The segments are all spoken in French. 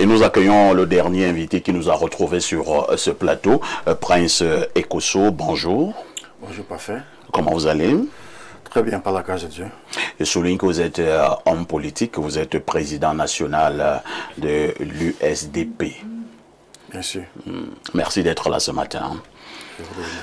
Et nous accueillons le dernier invité qui nous a retrouvés sur ce plateau, Prince Ekosso. Bonjour. Bonjour, parfait. Comment vous allez? Très bien, par la grâce de Dieu. Je souligne que vous êtes homme politique, que vous êtes président national de l'USDP. Bien sûr. Merci d'être là ce matin.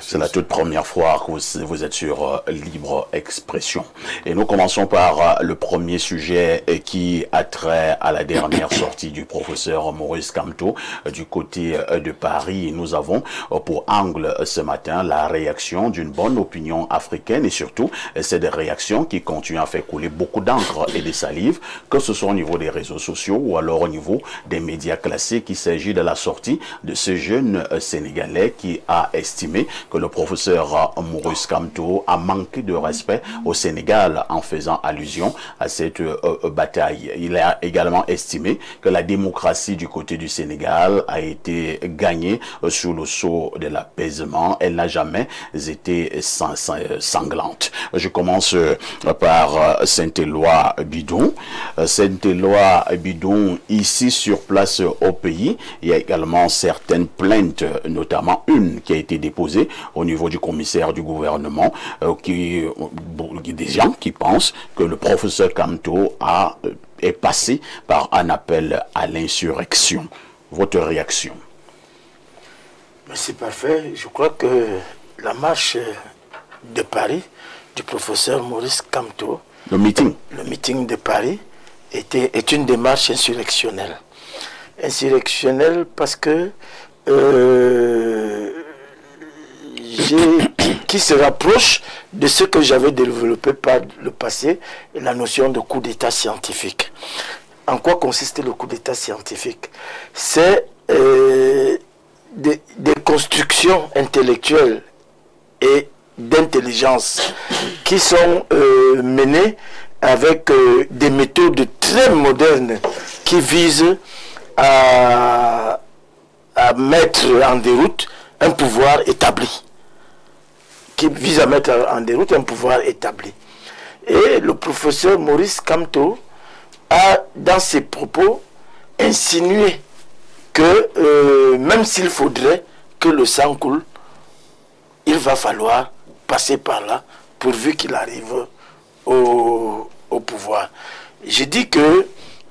C'est la toute première fois que vous êtes sur Libre Expression. Et nous commençons par le premier sujet qui a trait à la dernière sortie du professeur Maurice Kamto du côté de Paris. Et nous avons pour angle ce matin la réaction d'une bonne opinion africaine et surtout c'est des réactions qui continuent à faire couler beaucoup d'encre et de salive, que ce soit au niveau des réseaux sociaux ou alors au niveau des médias classiques. Il s'agit de la sortie de ce jeune Sénégalais qui a estimé que le professeur Maurice Kamto a manqué de respect au Sénégal en faisant allusion à cette bataille. Il a également estimé que la démocratie du côté du Sénégal a été gagnée sous le sceau de l'apaisement. Elle n'a jamais été sanglante. Je commence par Saint-Éloi Bidon. Saint-Éloi Bidon, ici sur place au pays, il y a également certaines plaintes, notamment une qui a été déposée au niveau du commissaire du gouvernement, des gens qui pensent que le professeur Kamto est passé par un appel à l'insurrection. Votre réaction? C'est parfait. Je crois que la marche de Paris du professeur Maurice Kamto, le meeting de Paris, est une démarche insurrectionnelle. Insurrectionnelle parce que qui se rapproche de ce que j'avais développé par le passé, la notion de coup d'état scientifique. En quoi consiste le coup d'état scientifique? C'est des constructions intellectuelles et d'intelligence qui sont menées avec des méthodes très modernes qui visent à mettre en déroute un pouvoir établi. Et le professeur Maurice Kamto a, dans ses propos, insinué que même s'il faudrait que le sang coule, il va falloir passer par là pourvu qu'il arrive au pouvoir. J'ai dit que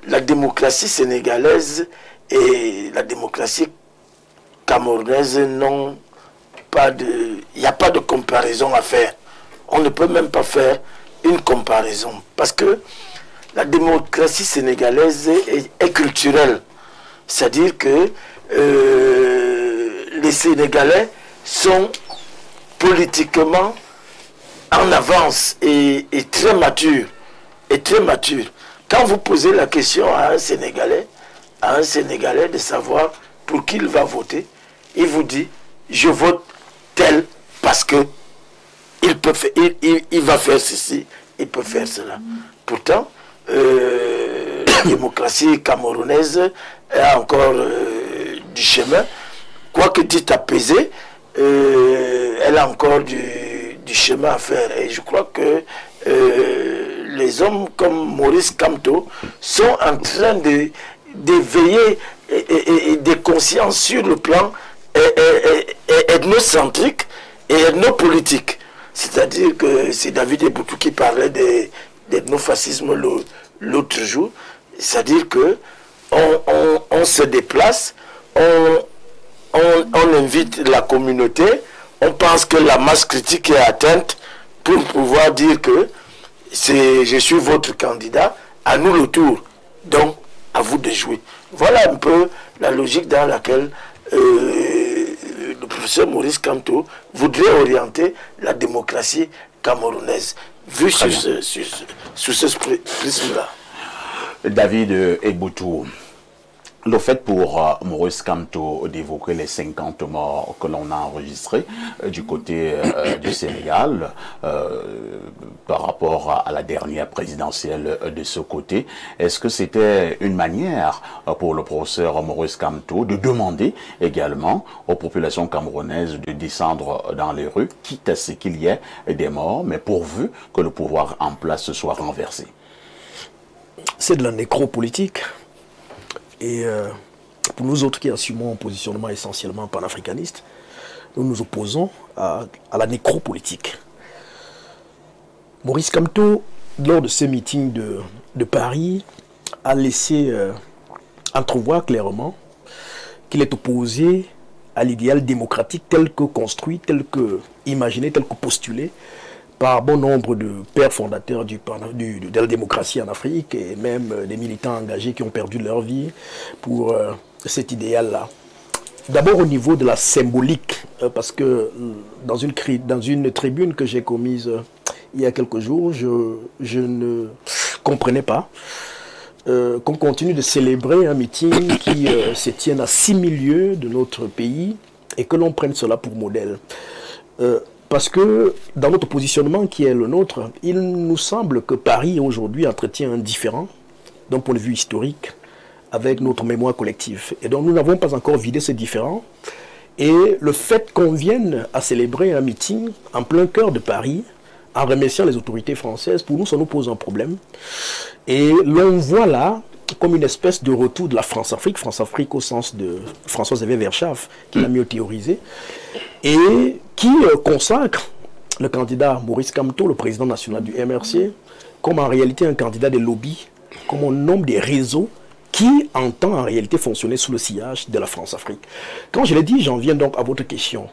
la démocratie sénégalaise et la démocratie camerounaise n'ont pas de... Il n'y a pas de comparaison à faire. On ne peut même pas faire une comparaison. Parce que la démocratie sénégalaise est culturelle. C'est-à-dire que les Sénégalais sont politiquement en avance et très matures. Quand vous posez la question à un Sénégalais de savoir pour qui il va voter, il vous dit « je vote tel parce que il va faire ceci, il peut faire cela ». Pourtant, la démocratie camerounaise a encore du chemin. Quoique dit apaisée, elle a encore du chemin à faire. Et je crois que les hommes comme Maurice Kamto sont en train d'éveiller des consciences sur le plan ethnocentrique et ethnopolitique. C'est-à-dire que c'est David Eboutou qui parlait d'ethnofascisme l'autre jour. C'est-à-dire que on se déplace, on invite la communauté, on pense que la masse critique est atteinte pour pouvoir dire que je suis votre candidat, à nous le tour, donc à vous de jouer. Voilà un peu la logique dans laquelle le professeur Maurice Kamto voudrait orienter la démocratie camerounaise, vue sous ce prisme-là. David Eboutou, le fait pour Maurice Kamto d'évoquer les 50 morts que l'on a enregistrés du côté du Sénégal par rapport à la dernière présidentielle de ce côté, est-ce que c'était une manière pour le professeur Maurice Kamto de demander également aux populations camerounaises de descendre dans les rues, quitte à ce qu'il y ait des morts, mais pourvu que le pouvoir en place soit renversé? C'est de la nécropolitique. Et pour nous autres qui assumons un positionnement essentiellement panafricaniste, nous nous opposons à la nécropolitique. Maurice Kamto, lors de ce meeting de Paris, a laissé entrevoir clairement qu'il est opposé à l'idéal démocratique tel que construit, tel que imaginé, tel que postulé par bon nombre de pères fondateurs de la démocratie en Afrique et même des militants engagés qui ont perdu leur vie pour cet idéal-là. D'abord au niveau de la symbolique, parce que dans une tribune que j'ai commise il y a quelques jours, je ne comprenais pas qu'on continue de célébrer un meeting qui se tient à 6000 lieues de notre pays et que l'on prenne cela pour modèle. Parce que dans notre positionnement qui est le nôtre, il nous semble que Paris aujourd'hui entretient un différend d'un point de vue historique avec notre mémoire collective. Et donc nous n'avons pas encore vidé ce différend. Et le fait qu'on vienne à célébrer un meeting en plein cœur de Paris, en remerciant les autorités françaises, pour nous, ça nous pose un problème. Et l'on voit là comme une espèce de retour de la France-Afrique au sens de François-Xavier Verschaff, qui l'a mieux théorisé, et qui consacre le candidat Maurice Kamto, le président national du MRC, comme en réalité un candidat des lobbies, comme un nombre des réseaux qui entend en réalité fonctionner sous le sillage de la France-Afrique. Quand je l'ai dit, j'en viens donc à votre question.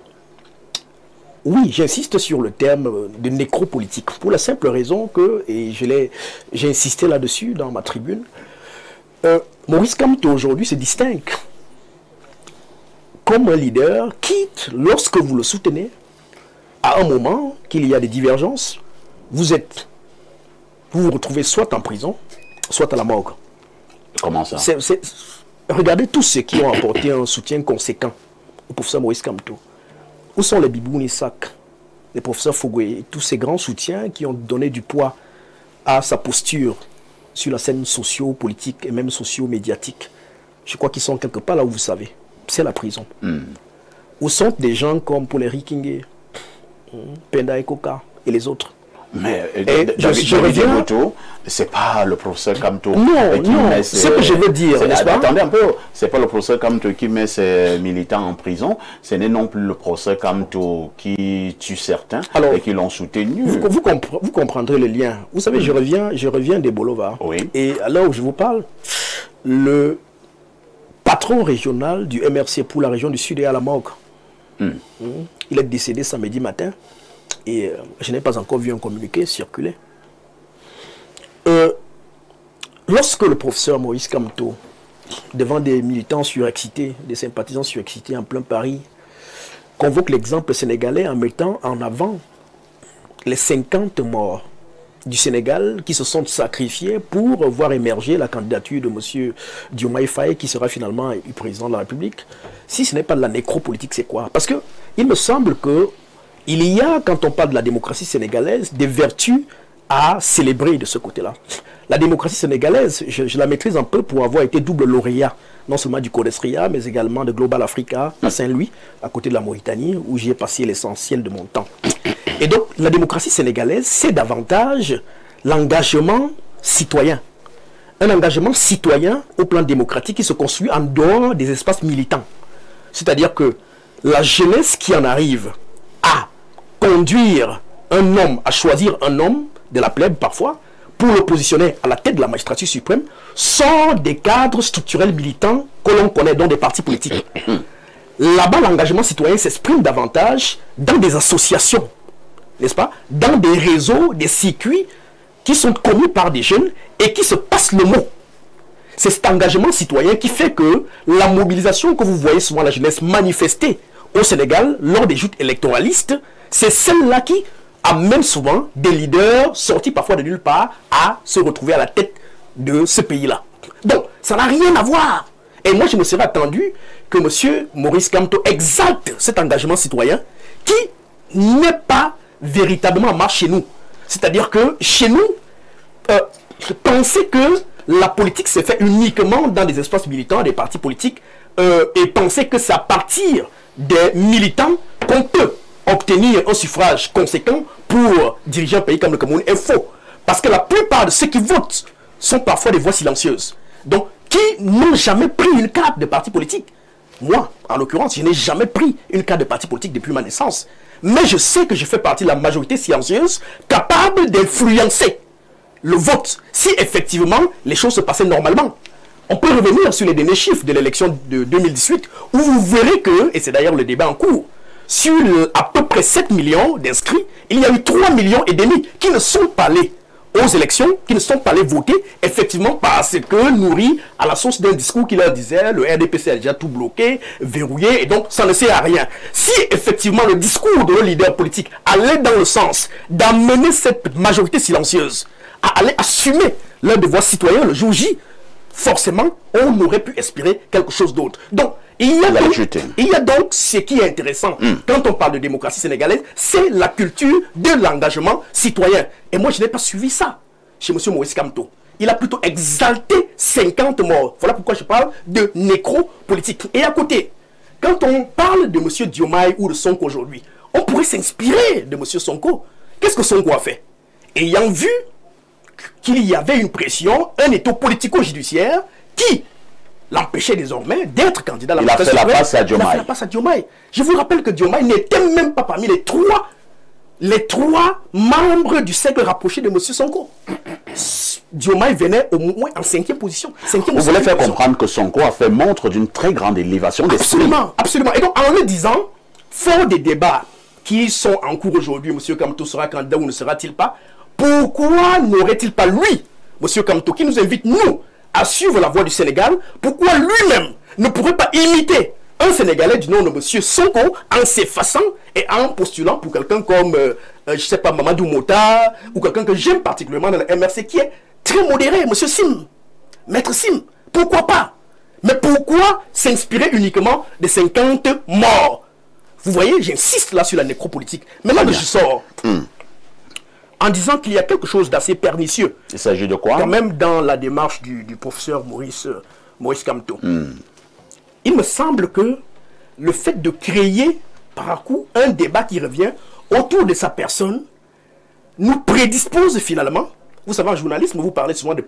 Oui, j'insiste sur le terme de nécropolitique, pour la simple raison que, et j'ai insisté là-dessus dans ma tribune, Maurice Kamto aujourd'hui se distingue comme un leader, quitte lorsque vous le soutenez, à un moment qu'il y a des divergences, vous vous retrouvez soit en prison, soit à la morgue. Comment ça? Regardez tous ceux qui ont apporté un soutien conséquent au professeur Maurice Kamto. Où sont les Bibou Nissak, les professeurs Fogoué, tous ces grands soutiens qui ont donné du poids à sa posture sur la scène socio-politique et même socio-médiatique? Je crois qu'ils sont quelque part là où vous savez. C'est la prison. Où sont des gens comme Paul Rikingue, Penda Ekoka et les autres? Mais je reviens. C'est pas le professeur Kamto. Non, c'est ce que je veux dire, n'est-ce pas? Attendez un peu, c'est pas le professeur Kamto qui met ses militants en prison, ce n'est non plus le professeur Kamto qui tue certains et qui l'ont soutenu. Vous comprendrez le lien. Vous savez, je reviens des Bolova. Oui. Et à l'heure où je vous parle, le patron régional du MRC pour la région du Sud est à la morgue. Il est décédé samedi matin. Et je n'ai pas encore vu un communiqué circuler. Lorsque le professeur Maurice Kamto, devant des militants surexcités, des sympathisants surexcités en plein Paris, convoque l'exemple sénégalais en mettant en avant les 50 morts du Sénégal qui se sont sacrifiés pour voir émerger la candidature de M. Diomaye Faye qui sera finalement élu président de la République. Si ce n'est pas de la nécropolitique, c'est quoi? Parce que il me semble que il y a, quand on parle de la démocratie sénégalaise, des vertus à célébrer de ce côté-là. La démocratie sénégalaise, je la maîtrise un peu pour avoir été double lauréat, non seulement du Codestria, mais également de Global Africa à Saint-Louis, à côté de la Mauritanie, où j'y ai passé l'essentiel de mon temps. Et donc, la démocratie sénégalaise, c'est davantage l'engagement citoyen. Un engagement citoyen au plan démocratique qui se construit en dehors des espaces militants. C'est-à-dire que la jeunesse qui en arrive à conduire un homme, à choisir un homme de la plèbe parfois, pour le positionner à la tête de la magistrature suprême, sont des cadres structurels militants que l'on connaît dans des partis politiques. Là-bas, l'engagement citoyen s'exprime davantage dans des associations, n'est-ce pas? Dans des réseaux, des circuits qui sont connus par des jeunes et qui se passent le mot. C'est cet engagement citoyen qui fait que la mobilisation que vous voyez souvent la jeunesse manifester au Sénégal, lors des joutes électoralistes, c'est celle-là qui amène souvent des leaders sortis parfois de nulle part à se retrouver à la tête de ce pays-là. Donc, ça n'a rien à voir. Et moi, je me serais attendu que M. Maurice Kamto exalte cet engagement citoyen qui n'est pas véritablement en marche chez nous. C'est-à-dire que chez nous, penser que la politique s'est faite uniquement dans des espaces militants, des partis politiques, et penser que c'est à partir des militants qu'on peut obtenir un suffrage conséquent pour diriger un pays comme le Cameroun est faux. Parce que la plupart de ceux qui votent sont parfois des voix silencieuses. Donc, qui n'ont jamais pris une carte de parti politique. Moi, en l'occurrence, je n'ai jamais pris une carte de parti politique depuis ma naissance. Mais je sais que je fais partie de la majorité silencieuse capable d'influencer le vote si effectivement les choses se passaient normalement. On peut revenir sur les derniers chiffres de l'élection de 2018 où vous verrez que, et c'est d'ailleurs le débat en cours, sur à peu près 7 millions d'inscrits, il y a eu 3,5 millions qui ne sont pas allés aux élections, qui ne sont pas allés voter, effectivement parce que nourris à la source d'un discours qui leur disait le RDPC a déjà tout bloqué, verrouillé, et donc ça ne sert à rien. Si effectivement le discours de nos leaders politiques allait dans le sens d'amener cette majorité silencieuse à aller assumer leur devoir citoyen le jour J, forcément, on aurait pu espérer quelque chose d'autre. Donc, il y a donc ce qui est intéressant quand on parle de démocratie sénégalaise, c'est la culture de l'engagement citoyen. Et moi, je n'ai pas suivi ça chez M. Maurice Kamto. Il a plutôt exalté 50 morts. Voilà pourquoi je parle de nécropolitique. Et à côté, quand on parle de M. Diomaye ou de Sonko aujourd'hui, on pourrait s'inspirer de M. Sonko. Qu'est-ce que Sonko a fait? Ayant vu qu'il y avait une pression, un étau politico-judiciaire qui l'empêchait désormais d'être candidat à la présidentielle. Il a fait la passe à Diomaye. Il a fait la passe à Diomaye. Je vous rappelle que Diomaye n'était même pas parmi les trois membres du cercle rapproché de M. Sonko. Diomaye venait au moins en 5e position. Vous voulez faire comprendre que Sonko a fait montre d'une très grande élévation d'esprit. Absolument, absolument. Et donc, en le disant, fort des débats qui sont en cours aujourd'hui, M. Kamto sera candidat ou ne sera-t-il pas, pourquoi n'aurait-il pas, lui, M. Kamto, qui nous invite, nous, à suivre la voie du Sénégal, pourquoi lui-même ne pourrait pas imiter un Sénégalais du nom de M. Sonko en s'effaçant et en postulant pour quelqu'un comme, je ne sais pas, Mamadou Mota, ou quelqu'un que j'aime particulièrement dans le MRC, qui est très modéré, M. Sim, Maître Sim. Pourquoi pas? Mais pourquoi s'inspirer uniquement des 50 morts? Vous voyez, j'insiste là sur la nécropolitique. Maintenant que je sors, en disant qu'il y a quelque chose d'assez pernicieux. Il s'agit de quoi? Quand même dans la démarche du professeur Maurice Kamto. Il me semble que le fait de créer par un coup un débat qui revient autour de sa personne nous prédispose finalement. Vous savez, en journalisme, vous parlez souvent de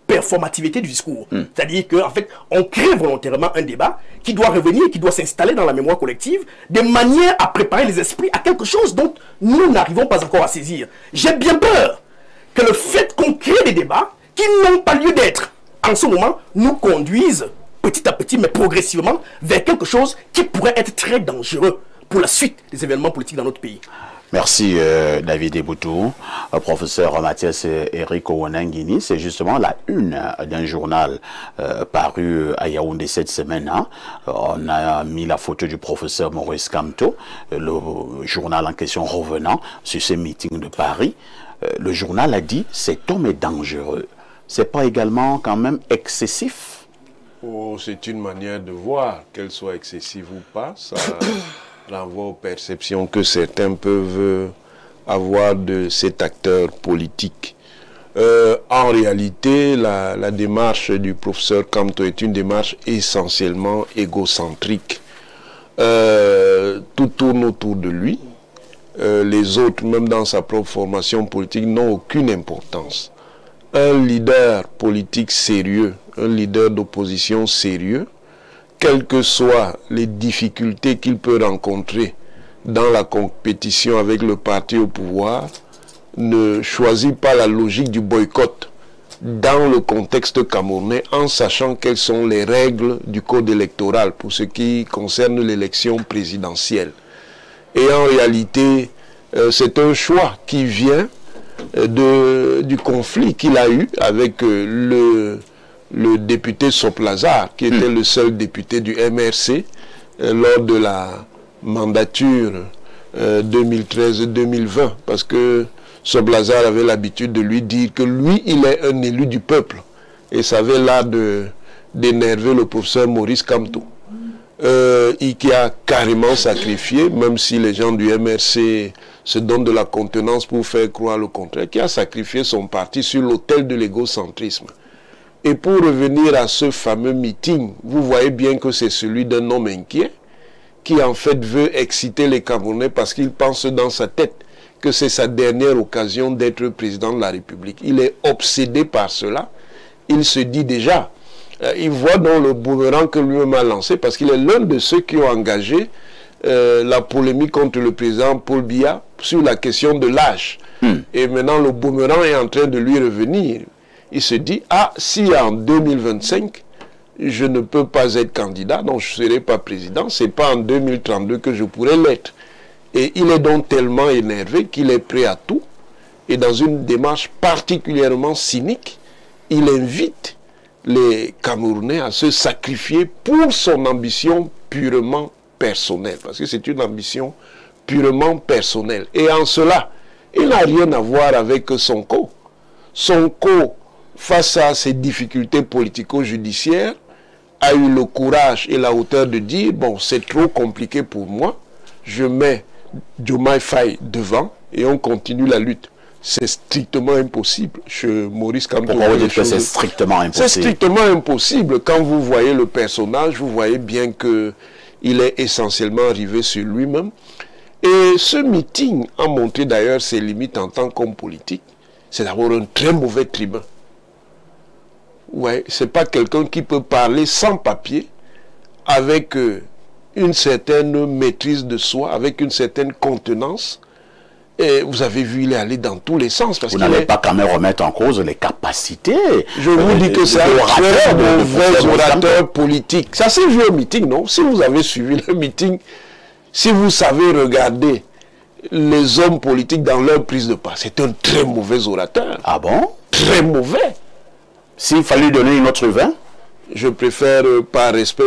performativité du discours. C'est-à-dire qu'en fait, on crée volontairement un débat qui doit revenir, qui doit s'installer dans la mémoire collective, de manière à préparer les esprits à quelque chose dont nous n'arrivons pas encore à saisir. J'ai bien peur que le fait qu'on crée des débats qui n'ont pas lieu d'être, en ce moment, nous conduisent petit à petit, mais progressivement, vers quelque chose qui pourrait être très dangereux pour la suite des événements politiques dans notre pays. Merci David Eboutou. Professeur Mathias Eric Ouanangini, c'est justement la une d'un journal paru à Yaoundé cette semaine. On a mis la photo du professeur Maurice Kamto, le journal en question revenant sur ce meeting de Paris. Le journal a dit « cet homme est dangereux ». C'est pas également quand même excessif? Oh, c'est une manière de voir, qu'elle soit excessive ou pas, ça renvoie aux perceptions que certains peuvent avoir de cet acteur politique. En réalité, la démarche du professeur Kamto est une démarche essentiellement égocentrique. Tout tourne autour de lui. Les autres, même dans sa propre formation politique, n'ont aucune importance. Un leader politique sérieux, un leader d'opposition sérieux, quelles que soient les difficultés qu'il peut rencontrer dans la compétition avec le parti au pouvoir, ne choisit pas la logique du boycott dans le contexte camerounais en sachant quelles sont les règles du code électoral pour ce qui concerne l'élection présidentielle. Et en réalité, c'est un choix qui vient du conflit qu'il a eu avec le député Soplazar, qui était le seul député du MRC lors de la mandature 2013-2020, parce que Soplazar avait l'habitude de lui dire que lui, il est un élu du peuple, et ça avait l'air d'énerver le professeur Maurice Kamto, qui a carrément sacrifié, même si les gens du MRC se donnent de la contenance pour faire croire le contraire, qui a sacrifié son parti sur l'autel de l'égocentrisme. Et pour revenir à ce fameux meeting, vous voyez bien que c'est celui d'un homme inquiet qui en fait veut exciter les Camerounais parce qu'il pense dans sa tête que c'est sa dernière occasion d'être président de la République. Il est obsédé par cela. Il se dit déjà Il voit dans le boomerang que lui-même a lancé, parce qu'il est l'un de ceux qui ont engagé la polémique contre le président Paul Biya sur la question de l'âge. Et maintenant, le boomerang est en train de lui revenir. Il se dit, ah, si en 2025, je ne peux pas être candidat, donc je ne serai pas président, c'est pas en 2032 que je pourrai l'être. Et il est donc tellement énervé qu'il est prêt à tout. Et dans une démarche particulièrement cynique, il invite les Camerounais à se sacrifier pour son ambition purement personnelle. Parce que c'est une ambition purement personnelle. Et en cela, il n'a rien à voir avec Sonko. Sonko, face à ses difficultés politico-judiciaires, a eu le courage et la hauteur de dire, bon, c'est trop compliqué pour moi, je mets Diomaye Faye devant et on continue la lutte. C'est strictement impossible. Maurice Kamto, pourquoi vous dites que c'est strictement impossible? C'est strictement impossible. Quand vous voyez le personnage, vous voyez bien qu'il est essentiellement arrivé sur lui-même. Et ce meeting a montré d'ailleurs ses limites en tant qu'homme politique. C'est d'abord un très mauvais tribun. Ouais, c'est pas quelqu'un qui peut parler sans papier, avec une certaine maîtrise de soi, avec une certaine contenance. Et vous avez vu, il est allé dans tous les sens. Parce vous n'allez pas quand même remettre en cause les capacités. Je vous dis que c'est un très mauvais orateur politique. Ça s'est vu au meeting, non? Si vous avez suivi le meeting, si vous savez regarder les hommes politiques dans leur prise de parole, c'est un très mauvais orateur. Ah bon? Très mauvais. S'il fallait donner une autre vin? Je préfère, par respect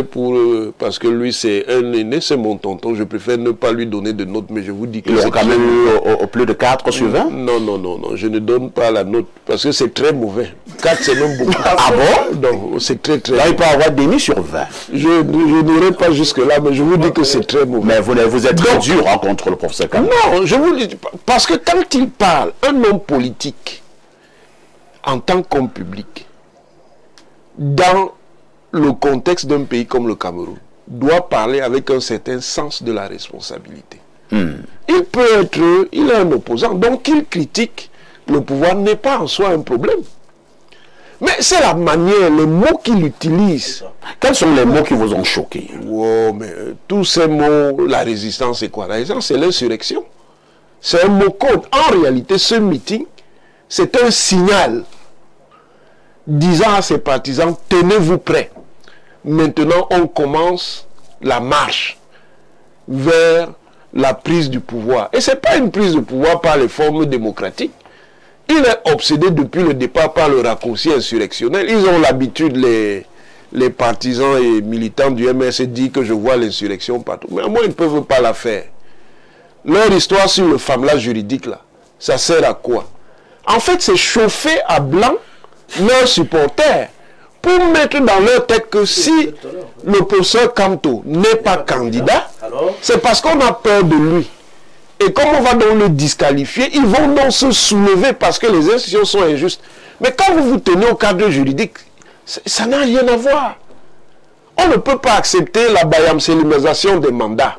parce que lui c'est un aîné, c'est mon tonton, je préfère ne pas lui donner de note, mais je vous dis que c'est quand même eu au plus de 4 sur 20? Non, non, non, non, je ne donne pas la note, parce que c'est très mauvais. 4 c'est même beaucoup. Ah bon? Non, c'est très très... Là il peut avoir demi sur 20. Je n'irai pas jusque là, mais je vous dis que c'est très mauvais. Mais vous êtes très dur contre le professeur Kamto. Non, je vous dis, parce que quand il parle, un homme politique, en tant qu'homme public, dans le contexte d'un pays comme le Cameroun, doit parler avec un certain sens de la responsabilité. Il peut être, il est un opposant, donc il critique le pouvoir n'est pas en soi un problème. Mais c'est la manière, les mots qu'il utilise. Quels sont les mots qui vous ont choqué? Oh, mais tous ces mots, la résistance c'est quoi? La résistance c'est l'insurrection. C'est un mot code. En réalité, ce meeting, c'est un signal disant à ses partisans, tenez-vous prêts. Maintenant, on commence la marche vers la prise du pouvoir. Et ce n'est pas une prise de pouvoir par les formes démocratiques. Il est obsédé depuis le départ par le raccourci insurrectionnel. Ils ont l'habitude, les partisans et militants du MS, disent que je vois l'insurrection partout. Mais moi, ils ne peuvent pas la faire. Leur histoire sur le fameux juridique, là, ça sert à quoi? En fait, c'est chauffer à blanc leurs supporters pour mettre dans leur tête que si le professeur Kamto n'est pas candidat, c'est parce qu'on a peur de lui. Et comme on va donc le disqualifier, ils vont donc se soulever parce que les institutions sont injustes. Mais quand vous vous tenez au cadre juridique, ça n'a rien à voir. On ne peut pas accepter la bayamsélimisation des mandats.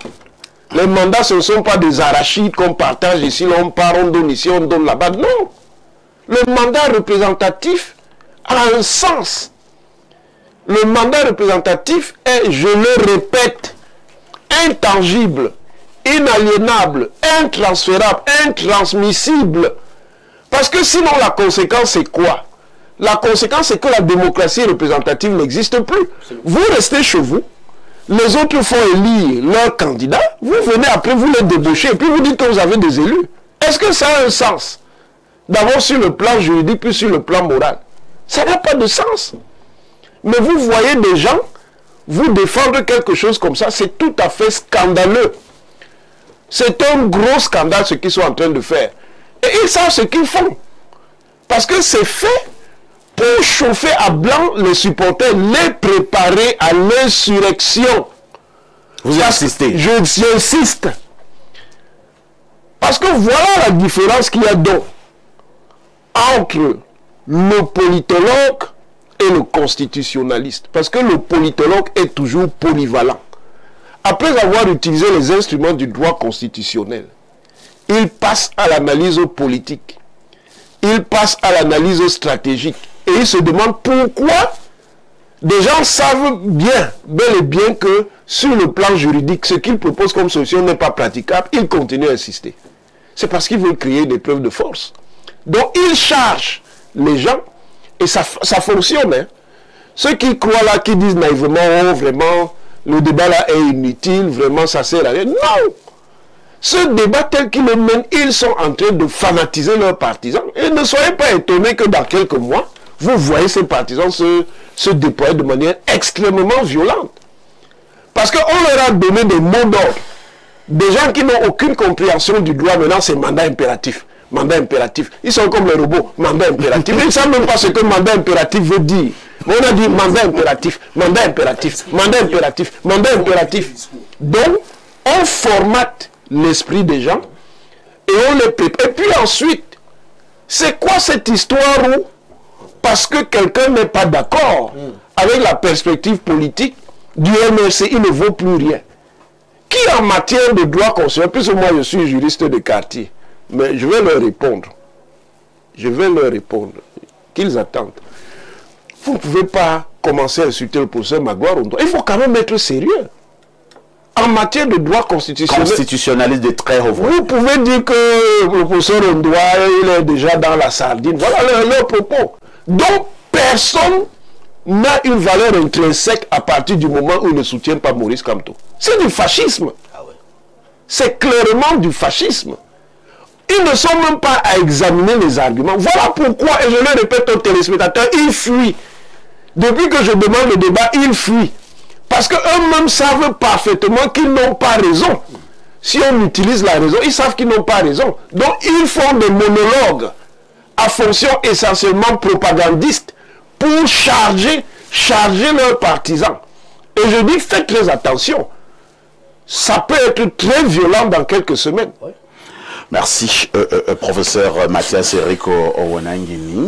Les mandats, ce ne sont pas des arachides qu'on partage ici, on part, on donne ici, on donne là-bas. Non. Le mandat représentatif a un sens. Le mandat représentatif est, je le répète, intangible, inaliénable, intransférable, intransmissible. Parce que sinon la conséquence c'est quoi? La conséquence c'est que la démocratie représentative n'existe plus. Vous restez chez vous, les autres font élire leurs candidats, vous venez après, vous les débauchez et puis vous dites que vous avez des élus. Est-ce que ça a un sens? D'abord sur le plan juridique puis sur le plan moral. Ça n'a pas de sens. Mais vous voyez des gens vous défendre quelque chose comme ça, c'est tout à fait scandaleux. C'est un gros scandale ce qu'ils sont en train de faire. Et ils savent ce qu'ils font. Parce que c'est fait pour chauffer à blanc les supporters, les préparer à l'insurrection. Vous insistez? J'insiste. Parce que voilà la différence qu'il y a donc entre le politologue et le constitutionnaliste. Parce que le politologue est toujours polyvalent. Après avoir utilisé les instruments du droit constitutionnel, il passe à l'analyse politique, il passe à l'analyse stratégique, et il se demande pourquoi Des gens savent bien, bel et bien que sur le plan juridique, ce qu'ils proposent comme solution n'est pas praticable, ils continuent à insister. C'est parce qu'ils veulent créer des preuves de force. Donc ils chargent les gens, et ça fonctionne. Hein. Ceux qui croient là, qui disent naïvement, oh, vraiment, le débat là est inutile, vraiment ça sert à rien. Non! Ce débat tel qu'ils le mènent, ils sont en train de fanatiser leurs partisans. Et ne soyez pas étonnés que dans quelques mois, vous voyez ces partisans se déployer de manière extrêmement violente. Parce qu'on leur a donné des mots d'ordre. Des gens qui n'ont aucune compréhension du droit, maintenant c'est mandat impératif. Mandat impératif. Ils sont comme les robots, mandat impératif. Ils ne savent même pas ce que mandat impératif veut dire. Mais on a dit mandat impératif, mandat impératif, mandat impératif, mandat impératif. Donc, on formate l'esprit des gens et on les prépare. Et puis ensuite, c'est quoi cette histoire où, parce que quelqu'un n'est pas d'accord avec la perspective politique du MRC, il ne vaut plus rien. Qui en matière de droit constitutionnel, puisque moi je suis juriste de quartier, mais je vais leur répondre. Je vais leur répondre. Qu'ils attendent. Vous ne pouvez pas commencer à insulter le professeur Magloire. Il faut quand même être sérieux. En matière de droit constitutionnel, constitutionnaliste de très haut. vous pouvez dire que le professeur Ondoa, il est déjà dans la sardine. Voilà leur propos. Donc, personne n'a une valeur intrinsèque à partir du moment où il ne soutient pas Maurice Kamto. C'est du fascisme. Ah ouais. C'est clairement du fascisme. Ils ne sont même pas à examiner les arguments. Voilà pourquoi, et je le répète aux téléspectateurs, ils fuient. Depuis que je demande le débat, ils fuient. Parce qu'eux-mêmes savent parfaitement qu'ils n'ont pas raison. Si on utilise la raison, ils savent qu'ils n'ont pas raison. Donc ils font des monologues à fonction essentiellement propagandiste pour charger leurs partisans. Et je dis, faites très attention. Ça peut être très violent dans quelques semaines. Merci, professeur Mathias Eric Owenangini.